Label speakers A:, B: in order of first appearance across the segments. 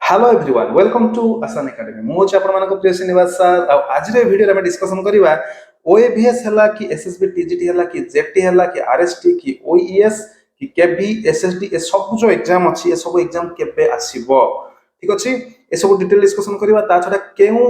A: Hello everyone welcome to आसान academy मु होची आपण मानक प्रिय श्रीनिवास सर आज रे वीडियो रे डिस्कशन करबा ओएबीएस हला कि एसएसबी टीजीटी हला कि जेटी हला कि आरएसटी कि ओईएस कि केबी एसएसडी ए सब जो एग्जाम अछि ए सब एग्जाम केबे आसीबो ठीक अछि ए सब डिटेल डिस्कशन करबा ता छडा केउ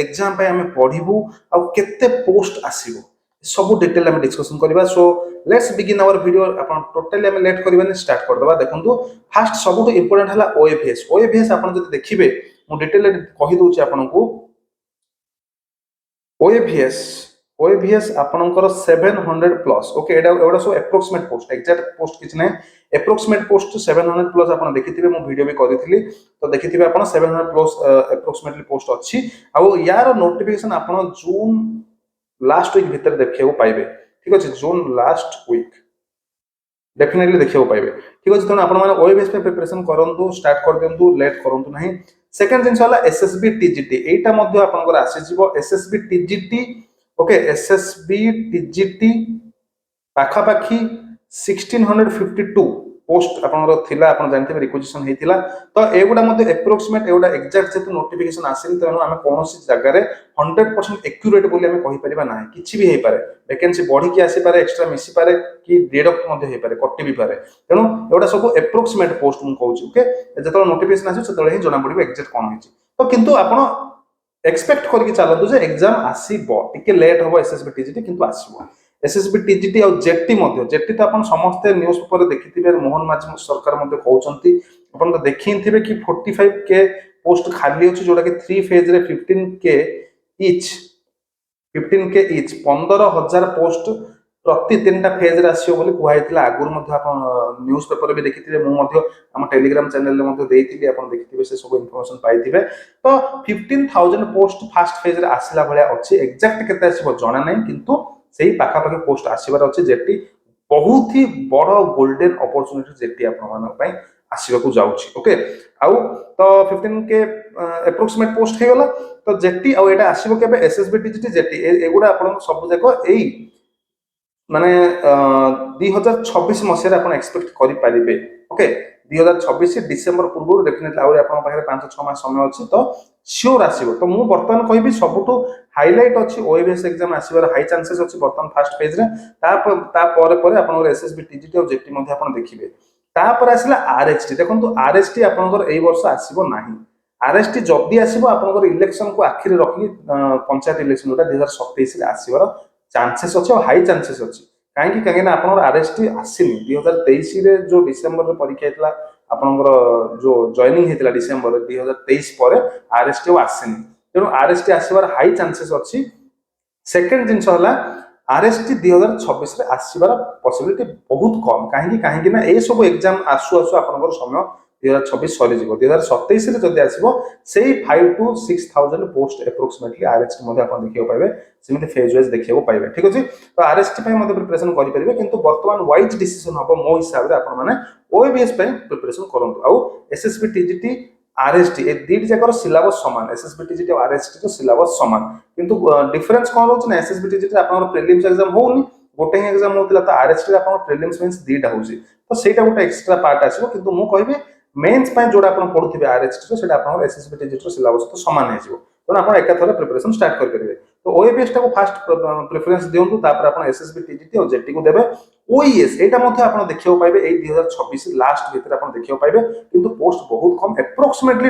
A: एग्जाम पे हमें पढिबू आ केते पोस्ट आसीबो सब डिटेल हम डिस्कशन करबा so let's begin our video अपन टोटली हम लेट करबानी स्टार्ट कर दबा देखंतु फास्ट सबुठ इंपोर्टेंट हला ओएबीएस ओएबीएस आपण जति देखिबे मु डिटेल कहि दउची आपनकू ओएबीएस ओएबीएस आपनकर 700 प्लस ओके एडा सो एप्रोक्सीमेट पोस्ट एग्जैक्ट पोस्ट किछ नै एप्रोक्सीमेट पोस्ट 700 प्लस आपण देखिथिबे मु वीडियो भी करिथिली तो देखिथिबे आपण 700 प्लस एप्रोक्सीमेटली पोस्ट अछि आ यार नोटिफिकेशन आपण जून लास्ट वीक भीतर देखियो पाइबे ठीक अछि जून लास्ट वीक डेफिनेटली देखियो पाइबे ठीक अछि तने आपण माने ओएबीएस पे प्रिपरेशन करंतु स्टार्ट कर देंतु लेट करंतु नहीं सेकंड जिंस वाला एसएसबी टीजीटी एटा मध्ये आपनकर आसी जिवो SSB TGT okay SSB TGT पाखा पाखी 1652 पोस्ट आपनकर थिला आपन जानते रिक्वेजिशन हेतिला तो एगुडा मध्ये एप्रोक्सीमेट एगुडा एग्जैक्ट जेतु नोटिफिकेशन आसिन तनो हम कोनोसी जगह रे 100% एक्यूरेट बोली हम कहि परिबा नाही किछि भी हे पारे वैकेंसी बढ़ी के आसी पारे एक्स्ट्रा मिसी पारे कि डिडक्ट मध्ये हे पारे कटि भी पारे तनो एगुडा सब एप्रोक्सीमेट पोस्ट मु कहूची ओके जेतलो नोटिफिकेशन आसी सेतलो ही जणा पडिबो एग्जैक्ट कोन हिची तो किंतु आपण एक्सपेक्ट करके चलतु जे एग्जाम आसीबो टिके लेट होबो एसएसबी टीजीटी किंतु आसीबो एसएसबी टीजीटी और जेटी मध्ये जेटी तो आपण समस्त न्यूज़ पेपर देखिथिबे मोहन माझी सरकार मध्ये कहउचंती आपण तो देखिथिबे कि 45 के पोस्ट खाली अछि जोडा कि 3 फेज रे 15 के ईच 15000 पोस्ट प्रति तीनटा फेज रे आसीयो बोली कुहाइतिला आगुर मध्ये आपण न्यूज़ पेपर भी देखिथिबे मु मध्ये हम टेलीग्राम चैनल रे मध्ये देइतिली आपण देखिथिबे से सब इंफॉर्मेशन पाइथिबे तो 15000 पोस्ट फर्स्ट फेज रे आसिला भलिया अछि एग्जैक्ट केते आसीबो जणा नै किंतु सेही पाखा पाखा पोस्ट आसीबार अछि जेटी बहुत ही बड़ गोल्डन अपॉर्चुनिटी जेटी आपण मानक पई आसीबा को जाउछि ओके आउ तो 15 के एप्रोक्सीमेट पोस्ट हे गला तो जेटी आ एटा आसीबो केबे एसएसबी टीजीटी जेटी एगुडा आपण सब जाको एई माने 2026 मसिया आपण एक्सपेक्ट करि परिबे ओके 2026 डिसेंबर पूर्व डेफिनेटली आउ आपण पाखरे 5-6 मास समय अछि तो श्योर आसीबो तो मु वर्तमान कहबी सबटो हाइलाइट अछि ओएबीएस एग्जाम आसीबार हाई चांसेस अछि वर्तमान फर्स्ट फेज रे ता परे आपण एसएसबी टीजीटी और जेटी मध्ये आपण देखिबे ता पर आसीला आरएचटी देखंतु आरएचटी आपण एई वर्ष आसीबो नाही आरएचटी जल्दी आसीबो आपण इलेक्शन को आखिर रखी पंचायत इलेक्शन उटा 2027 रे आसीबार चांसेस अछि और हाई चांसेस अछि काहे ना आपण आरएचटी आसीनी 2023 रे जो डिसेंबर रे परीक्षा हेतला आपनकर जो जॉइनिंग हेतला डिसेंबर 2023 परे आरएचटी आसीनी तेणु आरएसटी आसीबार हाई चांसेस अछि सेकंड जिंस हला आरएसटी 2026 रे आसीबार पॉसिबिलिटी बहुत कम काहे ना ए सब एग्जाम आसु आसु आपनकर समय 2026 सरी जिवो 2027 रे जदी आसीबो सेही 5 to 6000 पोस्ट एप्रोक्सीमेटली आरएसटी मध्ये आपण देखियो पाइबे सिमिति फेज वाइज देखियो पाइबे ठीक अछि तो आरएसटी पय मध्ये प्रिपरेशन करि परिबे किंतु वर्तमान वाइज डिसीजन हबो मो हिसाब रे आपण माने ओएबीएस पय प्रिपरेशन करंतु आ एसएसबी टीजीटी आरएसटी ए दीड जाकर सिलेबस समान एसएसबी टीजीटी और आरएसटी तो सिलेबस समान किंतु डिफरेंस कोन होछ ना एसएसबी टीजीटी आपण प्रीलिम्स एग्जाम होउनी गोटे एग्जाम होतला तो आरएसटी आपण प्रीलिम्स मींस दीटा होउची तो सेटा गोटे एक्स्ट्रा पार्ट आसीबो किंतु मु कहबे मेंस पय जोडा आपण पढुथिबे आरएसटी तो सेटा आपण एसएसबी टीजीटी सिलेबस तो समान हे जिवो तो आपण एका थरे प्रिपरेशन स्टार्ट कर परिबे तो ओएबीएस टा को फास्ट प्रेफरेंस दियंतु तापर आपण एसएसबी टीजीटी और जेटी को देबे ओईएस एटा मध्ये आपण देखियो पाइबे ए 2026 लास्ट भीतर आपण देखियो पाइबे किंतु पोस्ट बहुत कम एप्रोक्सीमेटली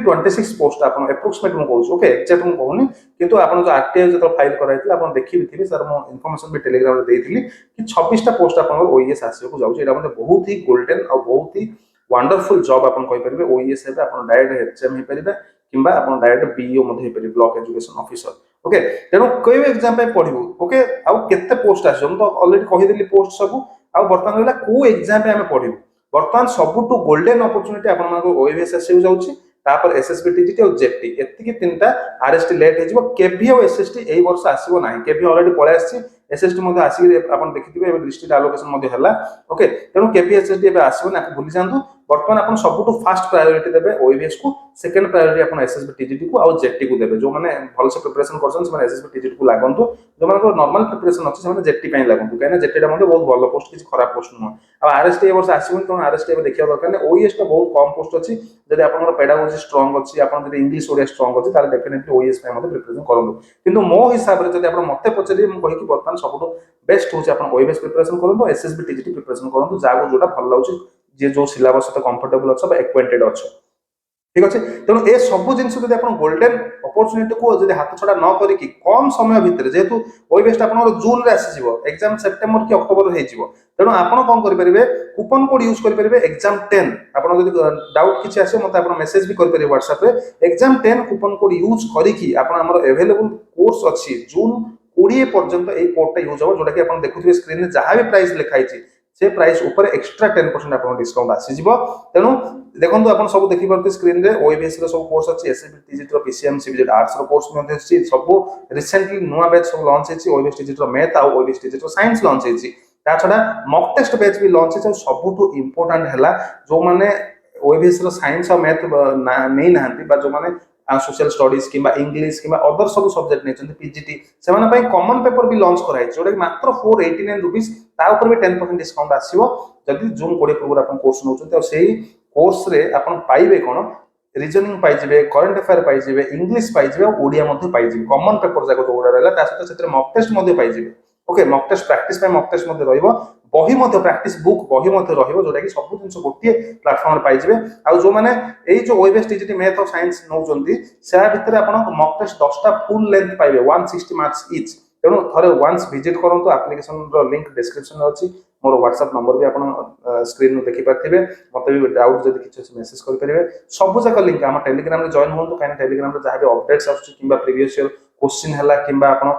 A: 26 पोस्ट आपण एप्रोक्सीमेट मु कहू ओके एक्जेक्ट मु कहूनी किंतु आपण जो आरटीआई जतो फाइल कराइतिला आपण देखि बिथिबे सर मो इंफॉर्मेशन भी टेलीग्राम रे देइथिली कि 26 टा पोस्ट आपण ओईएस आसीबो जाउची एटा मध्ये बहुत ही गोल्डन और बहुत ही वंडरफुल जॉब आपण कहि परिबे ओईएस हे आपण डायरेक्ट एचएम हे परिबे किंबा आपण डायरेक्ट बीईओ मध्ये हे परिबे ब्लॉक एजुकेशन ऑफिसर ओके तेनो कोइ एग्जाम पे पढिबो ओके आ केते पोस्ट आसी हम तो ऑलरेडी कहि देली पोस्ट सब आ वर्तमान होला को एग्जाम पे हम पढिबो वर्तमान सबटु गोल्डन अपॉर्चुनिटी आपण मानको ओएबीएस आसी जाउची तापर एसएसबी टीजीटी और जेटी एत्ति की तीनटा आरएसटी लेट हे जिवो केभी और एसएसटी एई वर्ष आसीबो नाही केभी ऑलरेडी पळे आसी एसएसटी मध्ये आसी आपण देखिथिबे एबे डिस्ट्रिक्ट एलोकेशन मध्ये हला ओके तेणु केपीएसएसटी एबे आसीबो ना भूली जांतु वर्तमान आपण सबुठु फास्ट प्रायोरिटी देबे ओईवीएस को सेकंड प्रायोरिटी आपण एसएसबी टीजीटी को और जेटी को देबे जो माने भल से प्रिपरेशन करछन से माने एसएसबी टीजीटी को लागंतु जो माने नॉर्मल प्रिपरेशन अछि से माने जेटी पय लागंतु काहे ना जेटी टा मध्ये बहुत भल पोस्ट किछ खराब पोस्ट न अब आरएसटी ए वर्ष आसीबो तो आरएसटी एबे देखिया दरकार ने ओईएस टा बहुत कम पोस्ट अछि जदि आपन पेडागोजी स्ट्रांग अछि आपन जदि इंग्लिश ओडिया स्ट्रांग अछि ताले डेफिनेटली ओईएस पय मध्ये प्रिपरेशन करंतु किंतु मो हिसाब रे जदि आपन मते पचरि म कहि कि वर्तमान सबुठु बेस्ट होछि आपन ओईएस प्रिपरेशन करंतु एसएसबी टीजीटी प्रिपरेशन करंतु जागो जोटा भल लाउछि जे जो सिलेबस सहित कंफर्टेबल अच्छ एक्वेंटेड अच्छ ठीक अच्छे तेणु ए सब जिन गोल्डन अपॉर्चुनिटी को जब हाथ छड़ा न करिकी कम समय भितर जेहेतु ओईवेस्ट आप जून रे आसी एग्जाम सेप्टेम्बर कि अक्टोबर हो तेणु आपड़ कौन करेंगे कूपन कोड यूज करेंगे एग्जाम 10 आप डाउट किसी आसे मत मेसेज भी करेंगे व्हाट्सएप रे एग्जाम 10 कूपन कोड यूज करिकी आपन अवेलेबल कोर्स अच्छी जून 20 पर्यंत ए कोडटा यूज हो जोटा कि आप देखुए स्क्रीन में जहाँ भी प्राइस लिखाई से प्राइस ऊपर एक्स्ट्रा 10% आपन डिस्काउंट आसी जिवो तेणु देखंतु आपन सब देखि परते स्क्रीन रे ओईवीएस रो सब कोर्स अछि एसएसबी टीजीटी रो पीसीएम सीबीजेड आर्ट्स रो कोर्स मध्ये अछि सब रिसेंटली नुवा बैच सब लॉन्च अछि ओईवीएस टीजीटी रो मैथ आ ओईवीएस टीजीटी रो साइंस लॉन्च अछि ता छडा मॉक टेस्ट बैच भी लॉन्च अछि सबुठु इंपोर्टेंट हला जो माने ओईवीएस रो साइंस और मैथ नै नाहंती बा जो माने सोशल स्टडीज किंबा इंग्लिश किंबा अदर सब सब्जेक्ट नै चंदी पीजीटी से माने पई कॉमन पेपर भी लॉन्च कराई जोटा कि मात्र 489 रुपीस ता ऊपर भी 10% डिस्काउंट आसीबो जदि जून 20 पूर्व आपन कोर्स नउचंते और सेही कोर्स रे आपन पाइबे कोन रीजनिंग पाइजिबे करंट अफेयर पाइजिबे इंग्लिश पाइजिबे ओडिया मध्ये पाइजिबे कॉमन पेपर जाको जोडा रहला ता सहित सेते मॉक टेस्ट मध्ये पाइजिबे ओके मॉक टेस्ट प्रैक्टिस पे मॉक टेस्ट मध्ये रहइबो बही मध्ये प्रैक्टिस बुक बही मध्ये रहइबो जोटा कि सब जिंस गोटिए प्लेटफॉर्म रे पाइजिबे आ जो माने एई जो ओईवीएस टीजीटी मैथ और साइंस नउचंती से भितर आपन मॉक टेस्ट 10 टा फुल लेंथ पाइबे 160 मार्क्स ईच तेणु थरे वंस विजिट करंतु एप्लिकेशन रो लिंक डिस्क्रिप्शन रे अछि मोर व्हाट्सएप नंबर भी आपन स्क्रीन नु देखि पाथिबे मते भी डाउट जदि किछ मेसेज कर परिबे सब जक लिंक हम टेलीग्राम रे जॉइन होंतु काहे टेलीग्राम रे जहां भी अपडेट्स आछी किबा प्रीवियस ईयर क्वेश्चन हला किबा आपन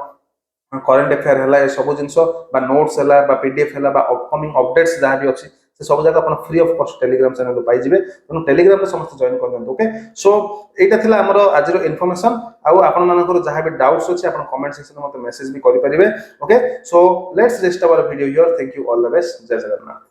A: करंट अफेयर हला ए सब जिंस बा नोट्स हला बा पीडीएफ हला बा अपकमिंग अपडेट्स जहां भी अछि से सब जक आपन free of cost Telegram channel रो पाइजिबे तनु टेलीग्राम रे समस्त जॉइन कर दंतु ओके सो एटा थिला हमर आज रो इन्फॉर्मेशन आउ आपन मानकर जहां भी डाउट्स अछि आपन कमेंट सेक्शन में मते मेसेज भी करि परिबे okay so let's rest our video here thank you all the best जय जगन्नाथ।